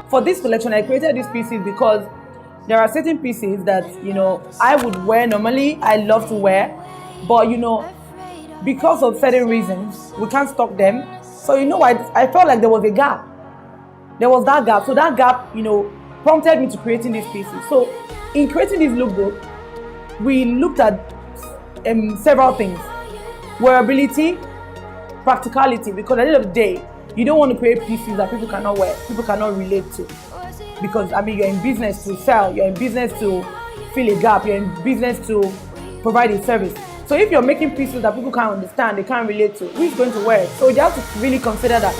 For this collection, I created these pieces because there are certain pieces that, I would wear normally, I love to wear, but, because of certain reasons, we can't stock them. So, I felt like there was a gap. There was that gap. So that gap, prompted me to creating these pieces. So in creating this lookbook, we looked at several things. Wearability, practicality, because at the end of the day, you don't want to create pieces that people cannot wear, people cannot relate to. Because, you're in business to sell, you're in business to fill a gap, you're in business to provide a service. So if you're making pieces that people can't understand, they can't relate to, who's going to wear it? So you have to really consider that.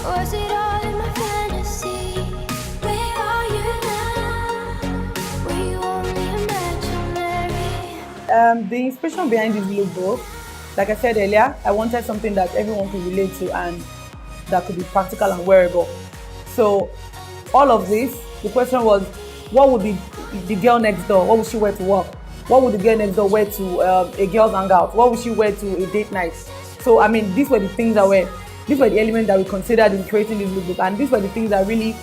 Was it all in my fantasy? Where are you now? Were you only imaginary? The inspiration behind this lookbook, like I said earlier, I wanted something that everyone could relate to and that could be practical and wearable. So all of this, the question was, what would the girl next door, what would she wear to work? What would the girl next door wear to a girl's hangout? What would she wear to a date night? So, these were the things these were the elements that we considered in creating this lookbook, and these were the things that really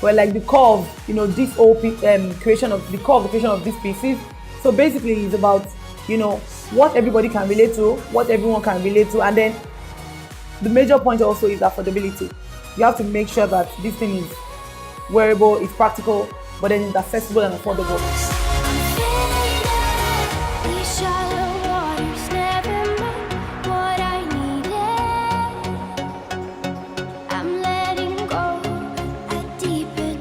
were like the core of, this whole creation of these pieces. So basically, it's about, what everybody can relate to, what everyone can relate to, and then the major point also is affordability. You have to make sure that this thing is wearable, it's practical, but then it's accessible and affordable.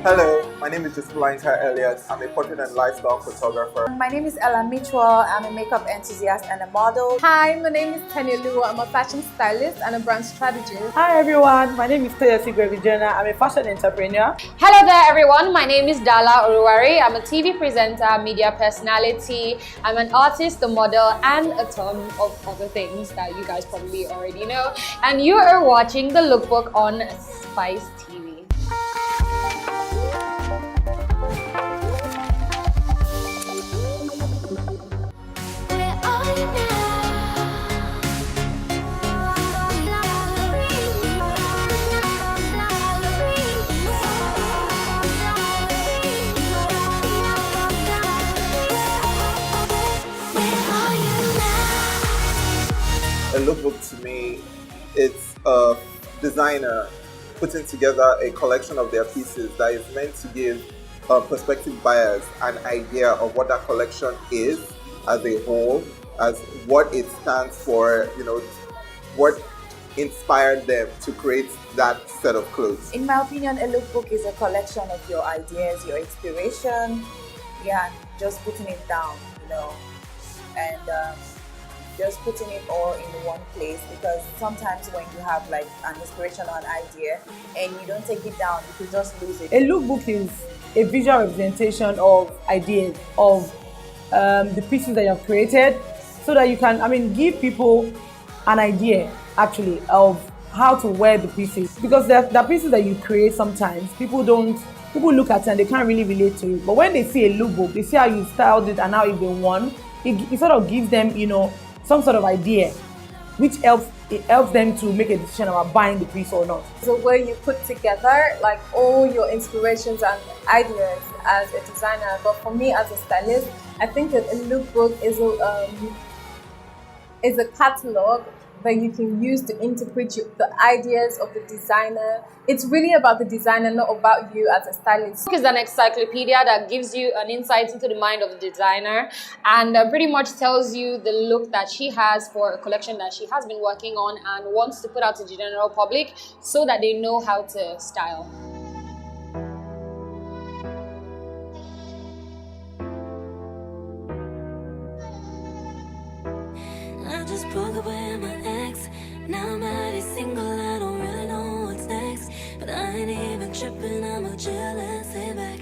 Hello, my name is Conceptualizing Elliott. I'm a portrait and lifestyle photographer. My name is Ella Mitchell. I'm a makeup enthusiast and a model. Hi, my name is Tanya Luo. I'm a fashion stylist and a brand strategist. Hi everyone, my name is Toyosi Grevijana. I'm a fashion entrepreneur. Hello there everyone, my name is Dala Oruwari. I'm a TV presenter, media personality. I'm an artist, a model, and a ton of other things that you guys probably already know. And you are watching the Lookbook on Spice TV. A lookbook to me, it's a designer putting together a collection of their pieces that is meant to give prospective buyers an idea of what that collection is as a whole, as what it stands for, what inspired them to create that set of clothes. In my opinion, a lookbook is a collection of your ideas, your inspiration, just putting it down, and just putting it all in one place, because sometimes when you have like an inspiration or an idea and you don't take it down, you could just lose it. A lookbook is a visual representation of ideas, of the pieces that you have created, so that you can, give people an idea actually of how to wear the pieces. Because the pieces that you create, sometimes people look at it and they can't really relate to it. But when they see a lookbook, they see how you styled it and how it's been worn, it sort of gives them, some sort of idea, which helps them to make a decision about buying the piece or not. So where you put together like all your inspirations and ideas as a designer, but for me as a stylist, I think that a lookbook is a catalog that you can use to interpret the ideas of the designer. It's really about the designer, not about you as a stylist. It's an encyclopedia that gives you an insight into the mind of the designer and pretty much tells you the look that she has for a collection that she has been working on and wants to put out to the general public so that they know how to style. I just broke away with my ex. Now I'm already single, I don't really know what's next. But I ain't even tripping, I'ma chill and stay back.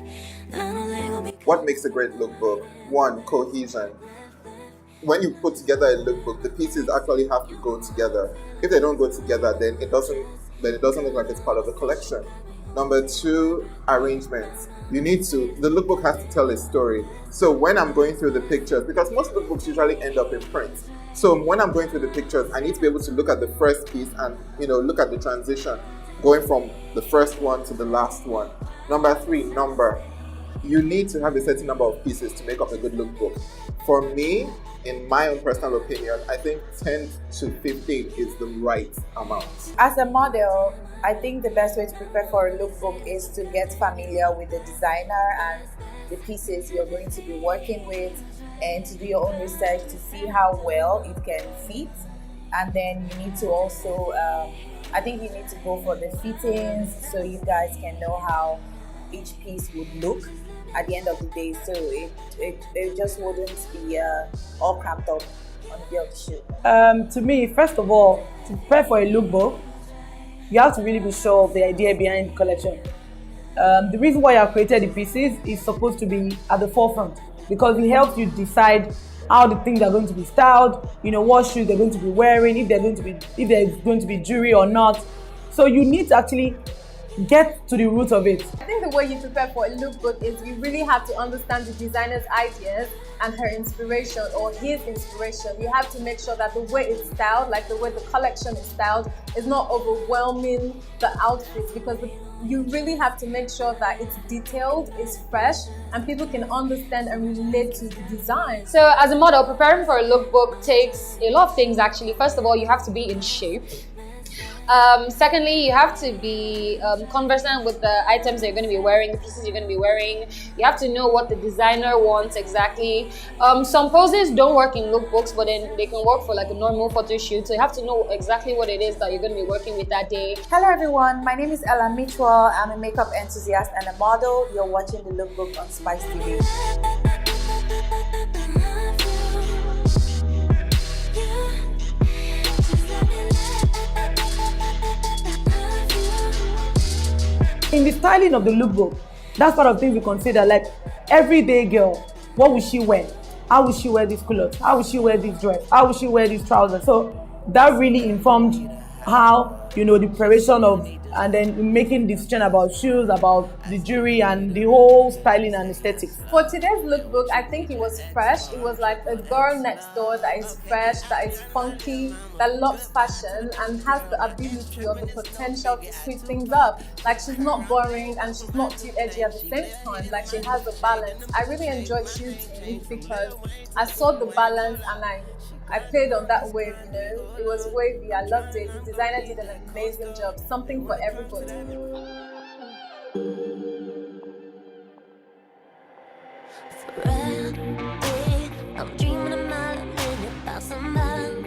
I know they gon' be. What makes a great lookbook? One, cohesion. When you put together a lookbook, the pieces actually have to go together. If they don't go together, then it doesn't look like it's part of the collection. Number two, arrangements. The lookbook has to tell a story. So when I'm going through the pictures, because most lookbooks usually end up in print. So when I'm going through the pictures, I need to be able to look at the first piece and, look at the transition going from the first one to the last one. Number 3, number. You need to have a certain number of pieces to make up a good lookbook. For me, in my own personal opinion, I think 10 to 15 is the right amount. As a model, I think the best way to prepare for a lookbook is to get familiar with the designer and the pieces you're going to be working with, and to do your own research to see how well it can fit. And then you need to also, I think you need to go for the fittings so you guys can know how each piece would look at the end of the day, so it just wouldn't be all cramped up on the day of the shoot. To me, first of all, to prepare for a lookbook, you have to really be sure of the idea behind the collection. The reason why you have created the pieces is supposed to be at the forefront, because it helps you decide how the things are going to be styled, what shoes they're going to be wearing, if there's going to be jewelry or not. So you need to actually get to the root of it. I think the way you prepare for a lookbook is you really have to understand the designer's ideas and her inspiration or his inspiration. You have to make sure that the way it's styled, like the way the collection is styled, is not overwhelming the outfits, because you really have to make sure that it's detailed, it's fresh, and people can understand and relate to the design. So as a model, preparing for a lookbook takes a lot of things actually. First of all, you have to be in shape. Secondly, you have to be conversant with the items that you're going to be wearing, the pieces you're going to be wearing. You have to know what the designer wants exactly. Some poses don't work in lookbooks, but then they can work for like a normal photo shoot. So you have to know exactly what it is that you're going to be working with that day. Hello everyone, my name is Ella Mitchell. I'm a makeup enthusiast and a model. You're watching the Lookbook on Spice TV. In the styling of the lookbook, that's part of things we consider, like everyday girl, what will she wear? How will she wear this clothes? How will she wear this dress? How will she wear these trousers? So that really informed how, the preparation of, and then making decision about shoes, about the jewelry, and the whole styling and aesthetics. For today's lookbook, I think it was fresh. It was like a girl next door that is fresh, that is funky, that loves fashion and has the ability or the potential to switch things up. Like, she's not boring and she's not too edgy at the same time. Like, she has a balance. I really enjoyed shooting because I saw the balance and I played on that wave, It was wavy. I loved it. The designer did an amazing job. Something for everybody. I'm dreaming a mile a minute about somebody.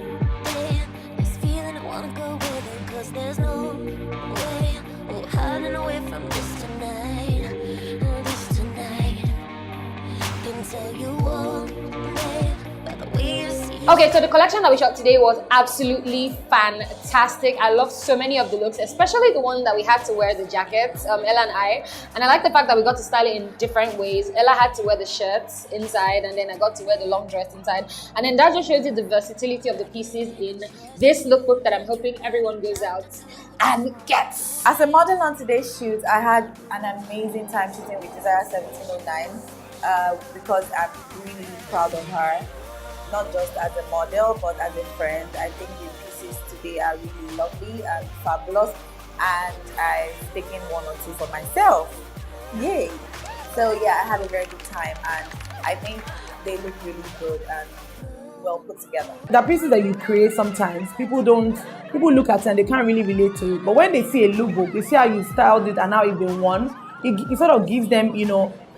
This feeling I wanna go with it, 'cause there's no way we're hiding away from this tonight. This tonight. Can tell you all, by the way you see. Okay, so the collection that we shot today was absolutely fantastic. I loved so many of the looks, especially the one that we had to wear the jackets, Ella and I. And I like the fact that we got to style it in different ways. Ella had to wear the shirts inside, and then I got to wear the long dress inside. And then that just shows you the versatility of the pieces in this lookbook that I'm hoping everyone goes out and gets. As a model on today's shoot, I had an amazing time shooting with Desire 1709 because I'm really proud of her. Not just as a model, but as a friend. I think the pieces today are really lovely and fabulous, and I've taken one or two for myself. Yay! So yeah, I had a very good time, and I think they look really good and well put together. The pieces that you create, sometimes people look at it and they can't really relate to it. But when they see a lookbook, they see how you styled it and how it's been worn. It sort of gives them,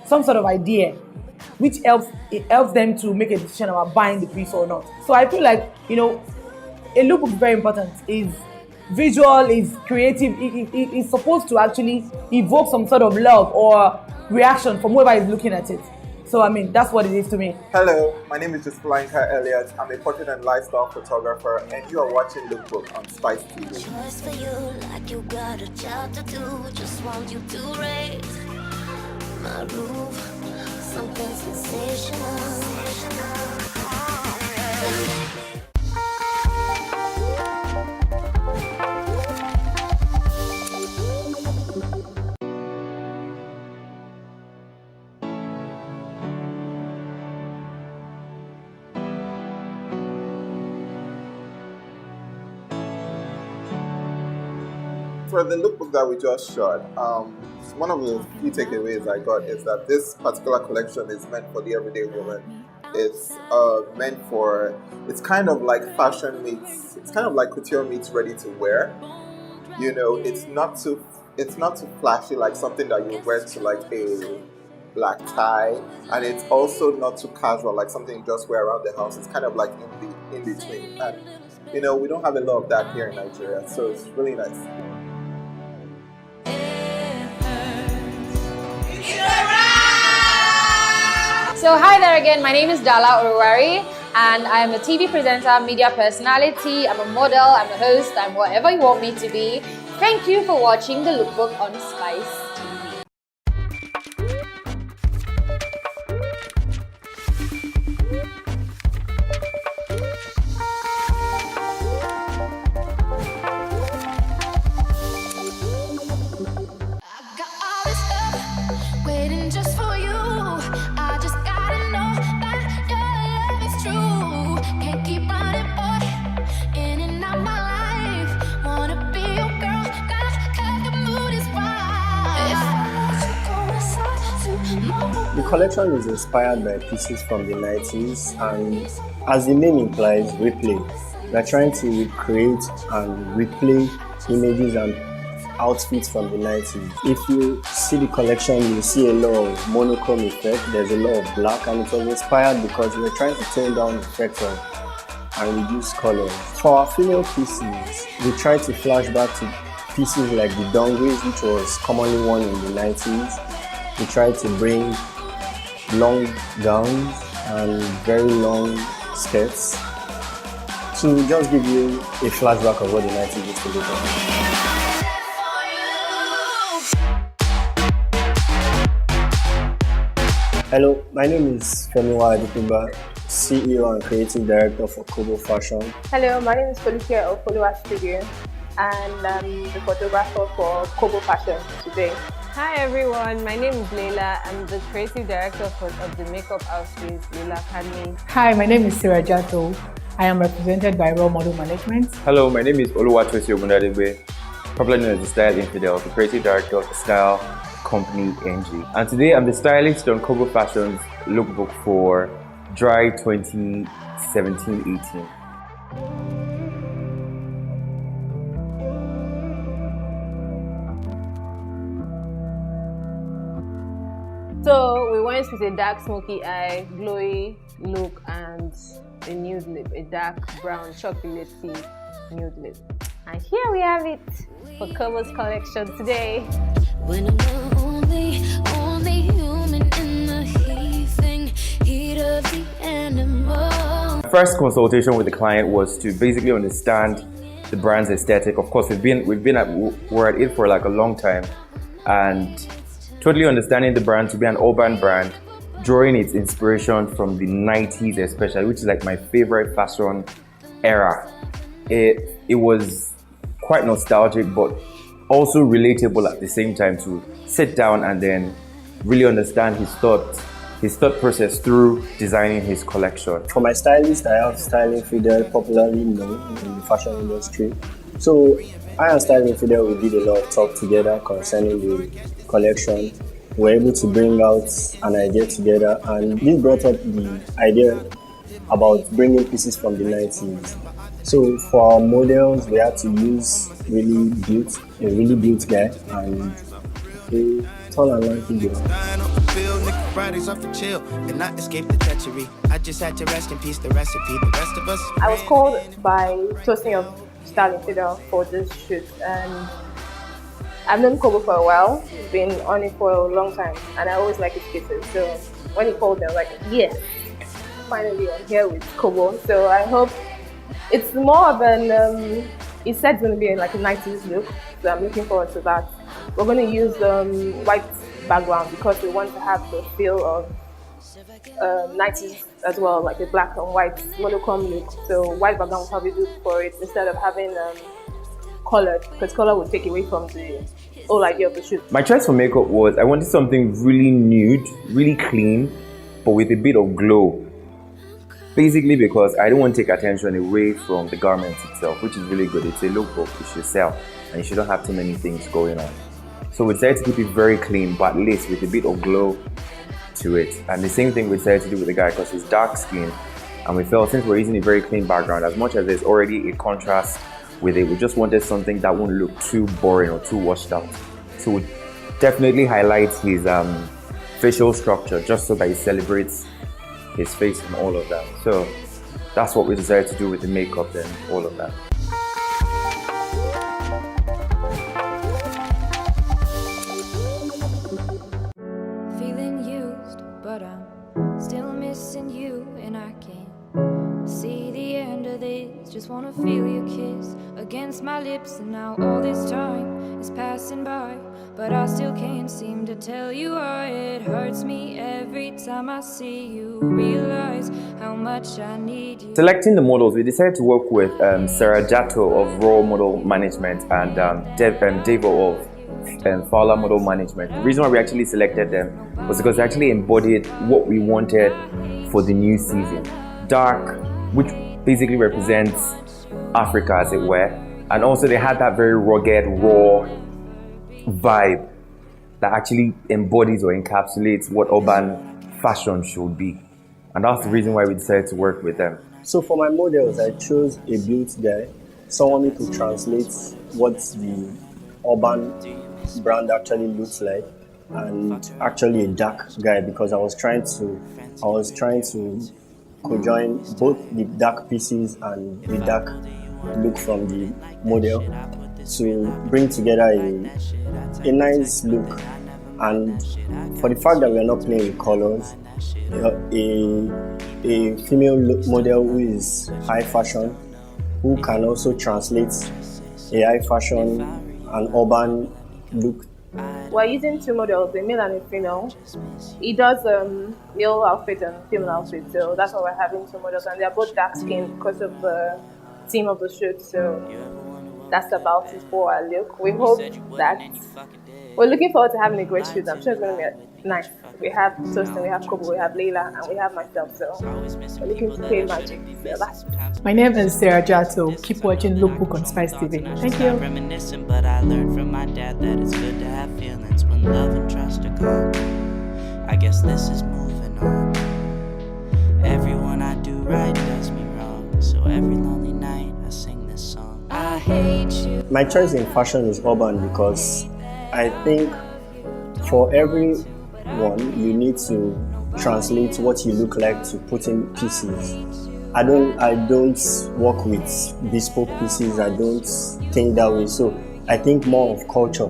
some sort of idea, which helps them to make a decision about buying the piece or not. So I feel like, a lookbook is very important. It's visual, it's creative, it's supposed to actually evoke some sort of love or reaction from whoever is looking at it. So that's what it is to me. Hello, my name is Jaspalanka Elliott. I'm a portrait and lifestyle photographer, and you are watching Lookbook on Spice TV. Choice for you, like you got a job to do. Just want you to raise my roof. Something sensational. For the lookbook that we just shot, one of the key takeaways I got is that this particular collection is meant for the everyday woman. It's meant for, it's kind of like fashion meets, it's kind of like couture meets ready to wear. You know, it's not too flashy like something that you wear to like a black tie, and it's also not too casual like something you just wear around the house. It's kind of like in between, and you know, we don't have a lot of that here in Nigeria, so it's really nice. So hi there again, my name is Dala Oruwari and I'm a TV presenter, media personality, I'm a model, I'm a host, I'm whatever you want me to be. Thank you for watching the Lookbook on Spice TV. I got all this stuff waiting just for you. I just gotta know that your love is true. Can't keep running, boy, in and out my life. Wanna be your girl, cause the mood is right. The collection is inspired by pieces from the 90s, and as the name implies, replay. We are trying to recreate and replay images and outfits from the 90s. If you see the collection, you see a lot of monochrome effect. There's a lot of black, and it was inspired because we were trying to tone down the effect and reduce colors. For our female pieces, we tried to flash back to pieces like the dungarees, which was commonly worn in the 90s. We tried to bring long gowns and very long skirts to just give you a flashback of what the 90s used to look like. Hello, my name is Femiwa Adikumba, CEO and Creative Director for Kobo Fashion. Hello, my name is Felicia of Follower Studio, and I'm the photographer for Kobo Fashion today. Hi everyone, my name is Leila. I'm the creative director of the makeup outfit Leila Academy. Hi, my name is Sarah Jato. I am represented by Role Model Management. Hello, my name is Oluwatosi Ogundadegbe, popularly known as the Style Infidel, the creative director of the style company NG. And today I'm the stylist on Kobo Fashion's lookbook for Dry 2017-18. So we went with a dark smoky eye, glowy look, and a nude lip, a dark brown chocolatey nude lip. And here we have it for Kobo's collection today. When I'm the only human in the heat of the animal. My first consultation with the client was to basically understand the brand's aesthetic. Of course, we're at it for like a long time, and totally understanding the brand to be an urban brand, drawing its inspiration from the 90s especially, which is like my favorite fashion era. It was quite nostalgic, but also relatable at the same time, to sit down and then really understand his thought process through designing his collection. For my stylist, I have Styling Fidel, popularly known in the fashion industry. So I and Styling Fidel, we did a lot of talk together concerning the collection. We were able to bring out an idea together, and this brought up the idea about bringing pieces from the 90s. So for our models, we had to use a really built guy and a tall and lanky girl. Fridays off the chill and not escape the treachery. I just had to rest in peace the recipe. The rest of us. I was called by Tosin of Styling Fidel for this shoot, and I've known Kobo for a while, been on it for a long time, and I always like his pieces. So when he called me, I was like, yes, finally I'm here with Kobo. So I hope it's more of an, he said it's going to be like a 90s look, so I'm looking forward to that. We're going to use white background because we want to have the feel of 90s as well, like a black and white monochrome look. So white background will probably do for it instead of having colored, because color would take away from the whole idea of the shoot. My choice for makeup was, I wanted something really nude, really clean, but with a bit of glow. Basically because I don't want to take attention away from the garment itself, which is really good. It's a lookbook, you should sell. and you shouldn't have too many things going on. So we decided to keep it very clean, but at least with a bit of glow to it. And the same thing we decided to do with the guy because he's dark skinned, and we felt since we're using a very clean background, as much as there's already a contrast with it, we just wanted something that wouldn't look too boring or too washed out. So we definitely highlight his facial structure just so that he celebrates his face and all of that. So that's what we decided to do with the makeup and all of that. Feeling used, but I'm still missing you, and I can't see the end of this. Just wanna feel your kiss against my lips, and now all this time is passing by, but I still can't seem to tell you why. It hurts me every time I see you, realize how much I need you. Selecting the models, we decided to work with Sarah Jatto of Raw Model Management and Devo of Fowler Model Management. The reason why we actually selected them was because they actually embodied what we wanted for the new season. Dark, which basically represents Africa as it were, and also they had that very rugged, raw vibe that actually embodies or encapsulates what urban fashion should be. And that's the reason why we decided to work with them. So for my models, I chose a built guy, someone who could translate what the urban brand actually looks like, and actually a dark guy because I was trying to conjoin both the dark pieces and the dark look from the model to bring together a nice look. And for the fact that we are not playing with colors, a female model who is high fashion, who can also translate a high fashion and urban look. We're using two models, a male and a female. He does male outfit and female outfit, so that's why we're having two models, and they're both dark skinned because of the theme of the shoot. So that's about it for our look. We hope that we're looking forward to having a great shoot. I'm sure it's going to be nice. We have Tosin, we have Kobo, we have Leila, and we have myself. So we're looking to play magic. So that's it. My name is Sarah Jatto. Keep watching Lookook on Spice TV. Thank you. Reminiscing, but I learned from my dad that it's good to have feelings when love and trust are gone. I guess this is moving on. Everyone I do right does me wrong, so every lonely night I sing this song. I hate you. My choice in fashion is urban because I think for everyone you need to translate what you look like to put in pieces. I don't work with bespoke pieces. I don't think that way. So I think more of culture.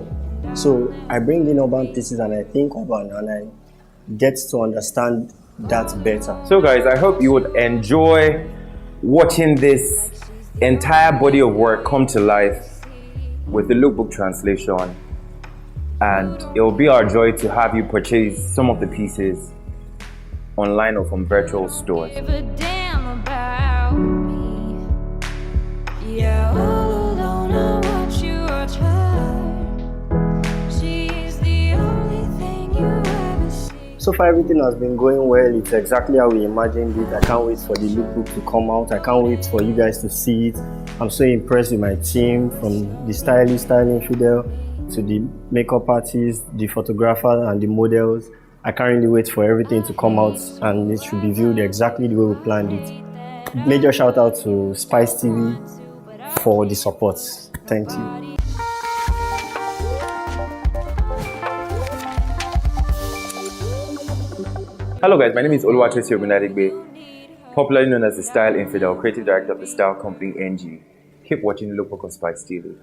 So I bring in urban pieces and I think urban, and I get to understand that better. So guys, I hope you would enjoy watching this entire body of work come to life with the lookbook translation, and it will be our joy to have you purchase some of the pieces online or from virtual stores. Give a damn about me. Yeah, all alone I watch you watch her. She's the only thing you ever see. So far everything has been going well. It's exactly how we imagined it. I can't wait for the lookbook to come out. I can't wait for you guys to see it. I'm so impressed with my team, from the stylist, styling Fidel, to the makeup artist, the photographer, and the models. I can't really wait for everything to come out, and it should be viewed exactly the way we planned it. Major shout out to Spice TV for the support. Thank you. Hello guys, my name is Oluwatosi Ogunadigbe, popularly known as the Style Infidel, creative director of the style company NG. Keep watching Lookbook on Spice TV.